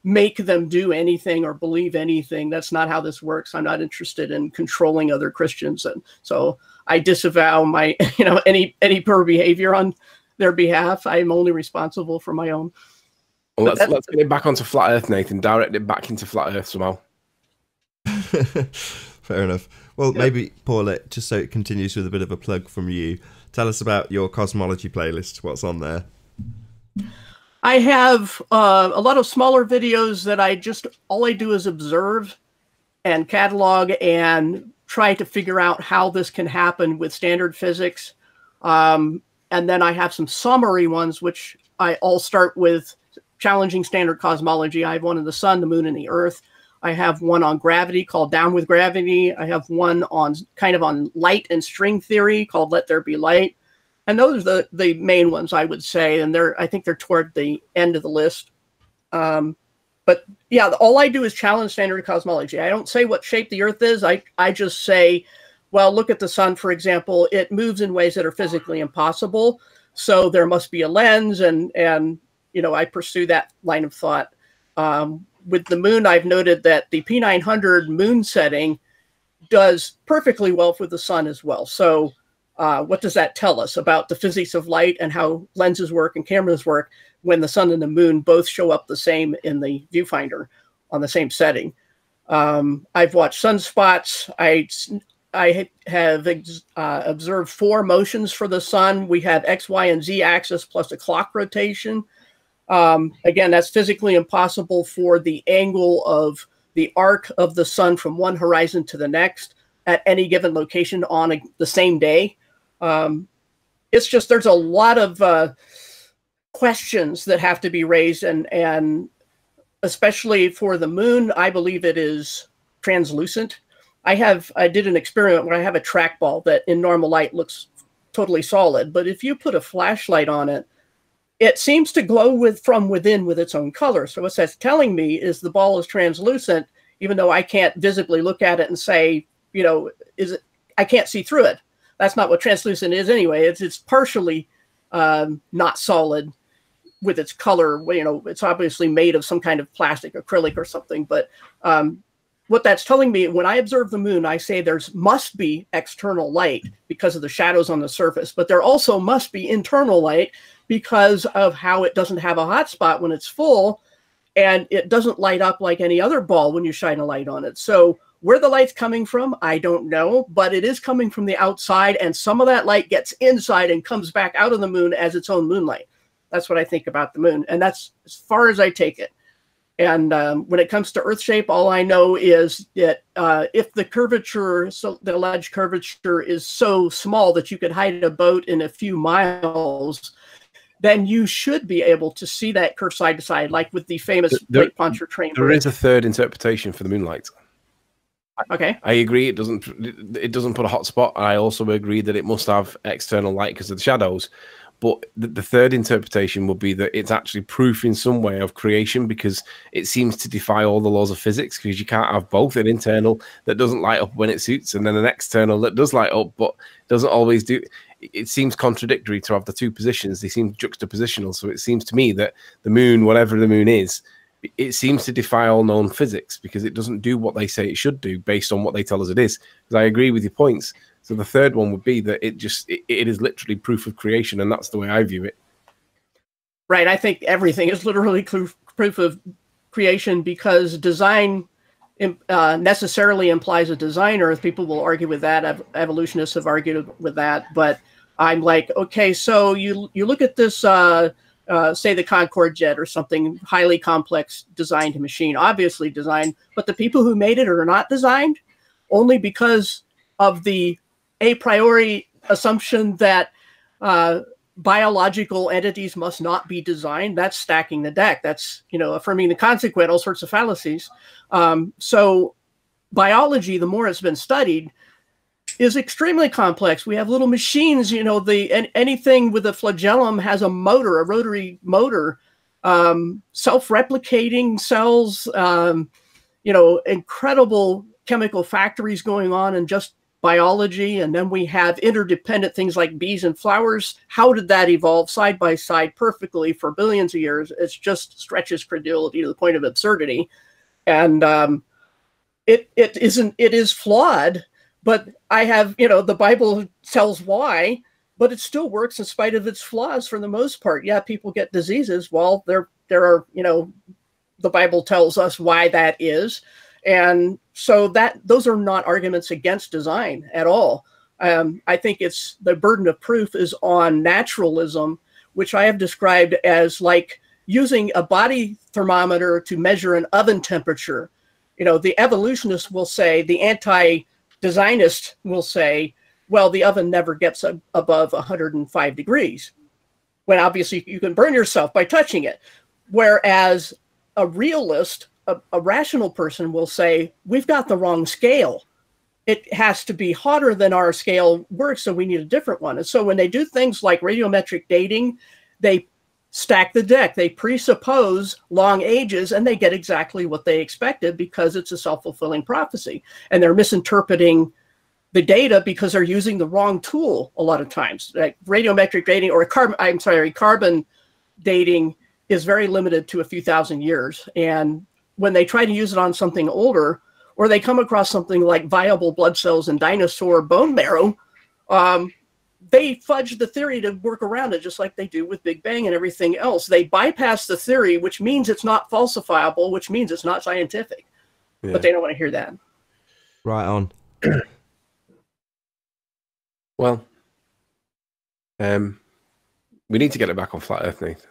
make them do anything or believe anything. That's not how this works. I'm not interested in controlling other Christians. And so I disavow my, any poor behavior on their behalf. I'm only responsible for my own. Well, let's get it back onto flat earth, Nathan. Direct it back into flat earth somehow. Fair enough. Well, maybe, Paula, just so it continues with a bit of a plug from you, tell us about your Cosmology playlist. What's on there? I have a lot of smaller videos that all I do is observe and catalog and try to figure out how this can happen with standard physics. And then I have some summary ones, which I'll start with challenging standard cosmology. I have one on the sun, the moon, and the earth. I have one on gravity called Down with Gravity. I have one on kind of on light and string theory called Let There Be Light. And those are the main ones, I would say. And I think they're toward the end of the list. But yeah, all I do is challenge standard cosmology. I don't say what shape the earth is. I just say, well, look at the sun, for example. It moves in ways that are physically impossible. So there must be a lens. And you know, I pursue that line of thought. With the moon, I've noted that the P900 moon setting does perfectly well with the sun as well. So what does that tell us about the physics of light and how lenses work and cameras work when the sun and the moon both show up the same in the viewfinder on the same setting? I've watched sunspots. I have observed 4 motions for the sun. We have X, Y, and Z axis plus a clock rotation. Again, that's physically impossible for the angle of the arc of the sun from one horizon to the next at any given location on the same day. It's just there's a lot of questions that have to be raised, and especially for the moon, I believe it is translucent. I did an experiment where I have a trackball that in normal light looks totally solid, but if you put a flashlight on it, it seems to glow from within with its own color. So what that's telling me is the ball is translucent, even though I can't visibly look at it and say, you know, I can't see through it. That's not what translucent is anyway. It's partially not solid with its color. You know, it's obviously made of some kind of plastic, acrylic or something. But what that's telling me, when I observe the moon, I say there must be external light because of the shadows on the surface, but there also must be internal light because of how it doesn't have a hot spot when it's full, and it doesn't light up like any other ball when you shine a light on it. So where the light's coming from, I don't know, but it is coming from the outside, and some of that light gets inside and comes back out of the moon as its own moonlight. That's what I think about the moon, and that's as far as I take it. And when it comes to Earth shape, all I know is that if the curvature, so the alleged curvature is so small that you could hide a boat in a few miles, then you should be able to see that curve side to side, like with the famous Lake Pontchartrain. There is a third interpretation for the moonlight. Okay. I agree. It doesn't put a hot spot. I also agree that it must have external light because of the shadows. But the third interpretation would be that it's actually proof in some way of creation, because it seems to defy all the laws of physics, because you can't have both an internal that doesn't light up when it suits and then an external that does light up but doesn't always do. It seems contradictory to have the two positions. They seem juxtapositional. So it seems to me that the moon, whatever the moon is, it seems to defy all known physics because it doesn't do what they say it should do based on what they tell us it is. Because I agree with your points. So the third one would be that it is literally proof of creation, and that's the way I view it. Right. I think everything is literally proof of creation because design necessarily implies a designer. People will argue with that. Evolutionists have argued with that. But I'm like, okay, so you look at this, say the Concorde jet or something, highly complex designed machine, obviously designed, but the people who made it are not designed only because of the a priori assumption that biological entities must not be designed. That's stacking the deck. That's, you know, affirming the consequent, all sorts of fallacies. So biology, the more it's been studied, is extremely complex. We have little machines, you know, anything with a flagellum has a motor, a rotary motor, self-replicating cells, you know, incredible chemical factories going on in just biology. And then we have interdependent things like bees and flowers. How did that evolve side by side perfectly for billions of years? It just stretches credulity to the point of absurdity. And it is flawed, but I have, you know, the Bible tells why, but it still works in spite of its flaws for the most part. Yeah, people get diseases. Well, there are, you know, the Bible tells us why that is. And so those are not arguments against design at all. I think it's the burden of proof is on naturalism, which I have described as like using a body thermometer to measure an oven temperature. You know, the evolutionist will say, the anti-designist will say, well, the oven never gets above 105 degrees. When obviously you can burn yourself by touching it. Whereas a realist, a rational person will say, we've got the wrong scale. It has to be hotter than our scale works, so we need a different one. And so when they do things like radiometric dating, they stack the deck. They presuppose long ages, and they get exactly what they expected because it's a self-fulfilling prophecy. And they're misinterpreting the data because they're using the wrong tool a lot of times. Like radiometric dating or carbon dating is very limited to a few thousand years. And when they try to use it on something older, or they come across something like viable blood cells in dinosaur bone marrow, they fudge the theory to work around it, just like they do with Big Bang and everything else. They bypass the theory, which means it's not falsifiable, which means it's not scientific. Yeah. But they don't want to hear that. Right on. Well, we need to get it back on flat Earth, Nathan.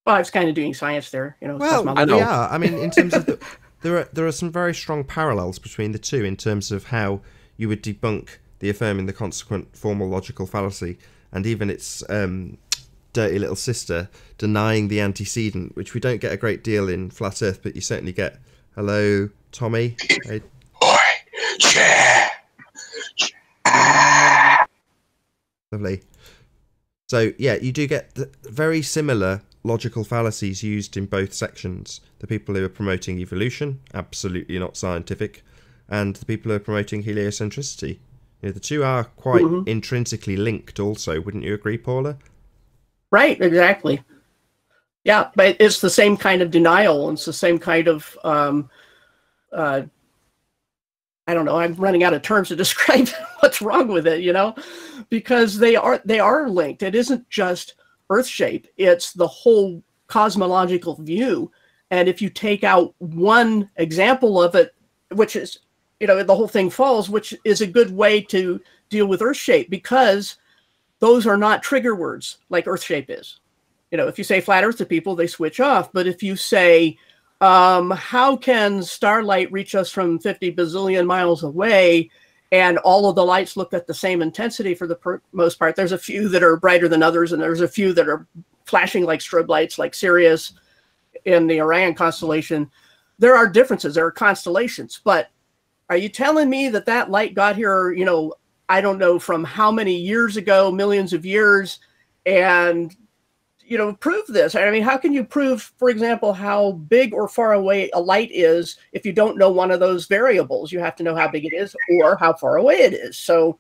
Well, I was kind of doing science there, you know. Well, I know. Yeah, I mean, in terms of there are some very strong parallels between the two in terms of how you would debunk the affirming the consequent formal logical fallacy, and even its dirty little sister denying the antecedent, which we don't get a great deal in flat Earth, but you certainly get. Hello, Tommy. Hey. Lovely. So yeah, you do get very similar logical fallacies used in both sections. The people who are promoting evolution, absolutely not scientific, and the people who are promoting heliocentricity. You know, the two are quite intrinsically linked also, wouldn't you agree, Paula? Right, exactly. Yeah, but it's the same kind of denial. It's the same kind of I don't know, I'm running out of terms to describe what's wrong with it, you know, because they are linked. It isn't just Earth shape, it's the whole cosmological view. And if you take out one example of it, which is, you know, the whole thing falls, which is a good way to deal with Earth shape, because those are not trigger words like Earth shape is. You know, if you say flat Earth to people, they switch off. But if you say, how can starlight reach us from 50 bazillion miles away, and all of the lights look at the same intensity for the most part? There's a few that are brighter than others, and there's a few that are flashing like strobe lights, like Sirius in the Orion constellation. There are differences. There are constellations. But are you telling me that that light got here, you know, I don't know from how many years ago, millions of years, and you know, prove this? I mean, how can you prove, for example, how big or far away a light is if you don't know one of those variables? You have to know how big it is or how far away it is. So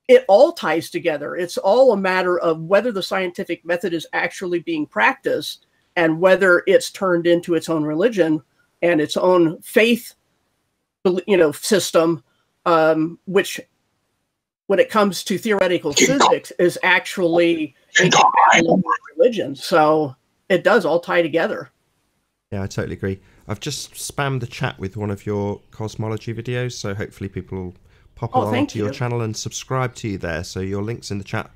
it all ties together. It's all a matter of whether the scientific method is actually being practiced and whether it's turned into its own religion and its own faith, you know, system, which, when it comes to theoretical physics, is actually religion. So it does all tie together. Yeah, I totally agree. I've just spammed the chat with one of your cosmology videos, so hopefully people will pop along to your channel and subscribe to you there. So your link's in the chat.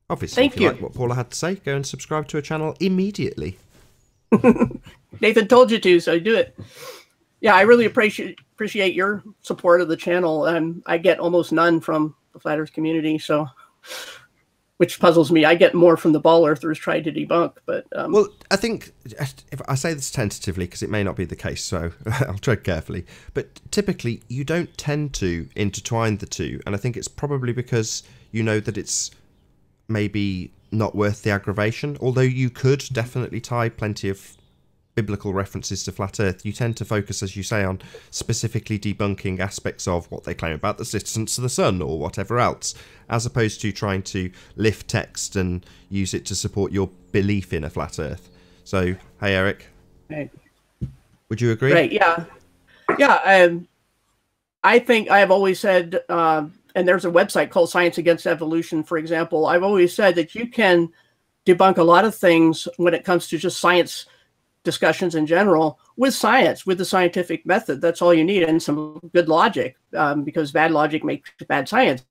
Obviously, if you like what Paula had to say, go and subscribe to her channel immediately. Nathan told you to, so do it. Yeah, I really appreciate your support of the channel, and I get almost none from the Flat Earth community, so, which puzzles me. I get more from the ball earthers trying to debunk, but well, I think, if I say this tentatively because it may not be the case, so I'll tread carefully, but typically you don't tend to intertwine the two, and I think it's probably because you know that it's maybe not worth the aggravation. Although you could definitely tie plenty of biblical references to flat Earth, you tend to focus, as you say, on specifically debunking aspects of what they claim about the distance to the sun or whatever else, as opposed to trying to lift text and use it to support your belief in a flat Earth. So, hey, Eric. Right. Would you agree? Right, yeah. Yeah, I think I've always said, and there's a website called Science Against Evolution, for example. I've always said that you can debunk a lot of things when it comes to just science discussions in general with science, with the scientific method. That's all you need, and some good logic, because bad logic makes bad science.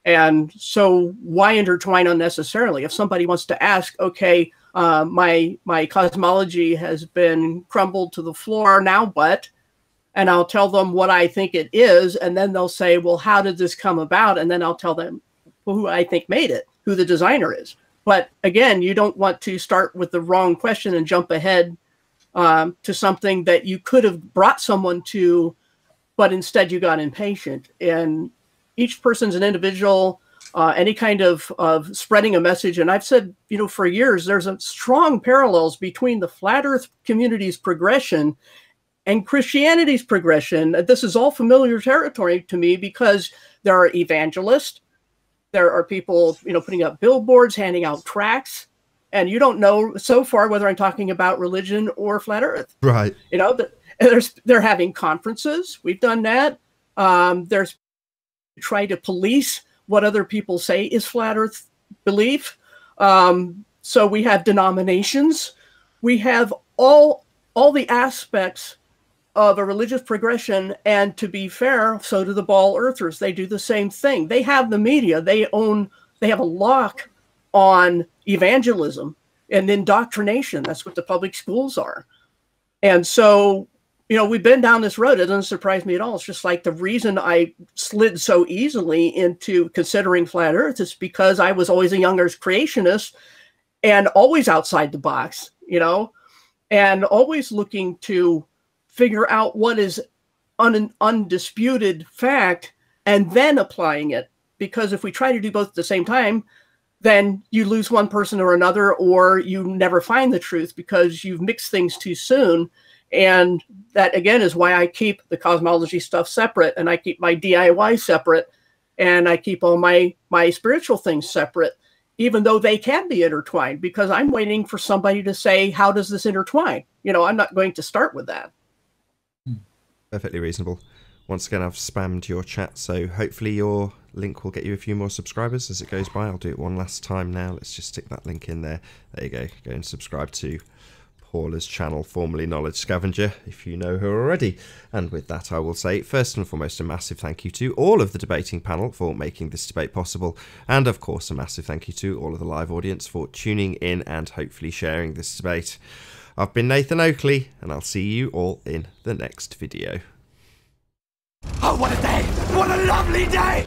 And so why intertwine unnecessarily? If somebody wants to ask, okay, My cosmology has been crumbled to the floor. Now what? And I'll tell them what I think it is, and then they'll say, well, how did this come about? And then I'll tell them who I think made it, who the designer is. But again, you don't want to start with the wrong question and jump ahead to something that you could have brought someone to, but instead you got impatient. And each person's an individual. Any kind of spreading a message, and I've said, you know, for years, there's a strong parallels between the flat Earth community's progression and Christianity's progression. This is all familiar territory to me because there are evangelists, there are people, you know, putting up billboards, handing out tracts, and you don't know so far whether I'm talking about religion or flat Earth. Right. You know, they're having conferences. We've done that. There's try to police what other people say is flat Earth belief. So we have denominations. We have all the aspects of a religious progression. And to be fair, so do the ball earthers. They do the same thing. They have the media. They have a lock on evangelism and indoctrination. That's what the public schools are. And so, you know, we've been down this road. It doesn't surprise me at all. It's just like the reason I slid so easily into considering flat Earth is because I was always a young Earth creationist and always outside the box, you know, and always looking to figure out what is undisputed fact and then applying it. Because if we try to do both at the same time, then you lose one person or another, or you never find the truth because you've mixed things too soon. And that, again, is why I keep the cosmology stuff separate, and I keep my DIY separate, and I keep all my spiritual things separate, even though they can be intertwined, because I'm waiting for somebody to say, how does this intertwine? You know, I'm not going to start with that. Perfectly reasonable. Once again, I've spammed your chat, so hopefully your link will get you a few more subscribers as it goes by. I'll do it one last time now. Let's just stick that link in there. There you go. Go and subscribe to Paula's channel, formerly Knowledge Scavenger, if you know her already. And with that, I will say, first and foremost, a massive thank you to all of the debating panel for making this debate possible. And of course, a massive thank you to all of the live audience for tuning in and hopefully sharing this debate. I've been Nathan Oakley, and I'll see you all in the next video. Oh, what a day! What a lovely day!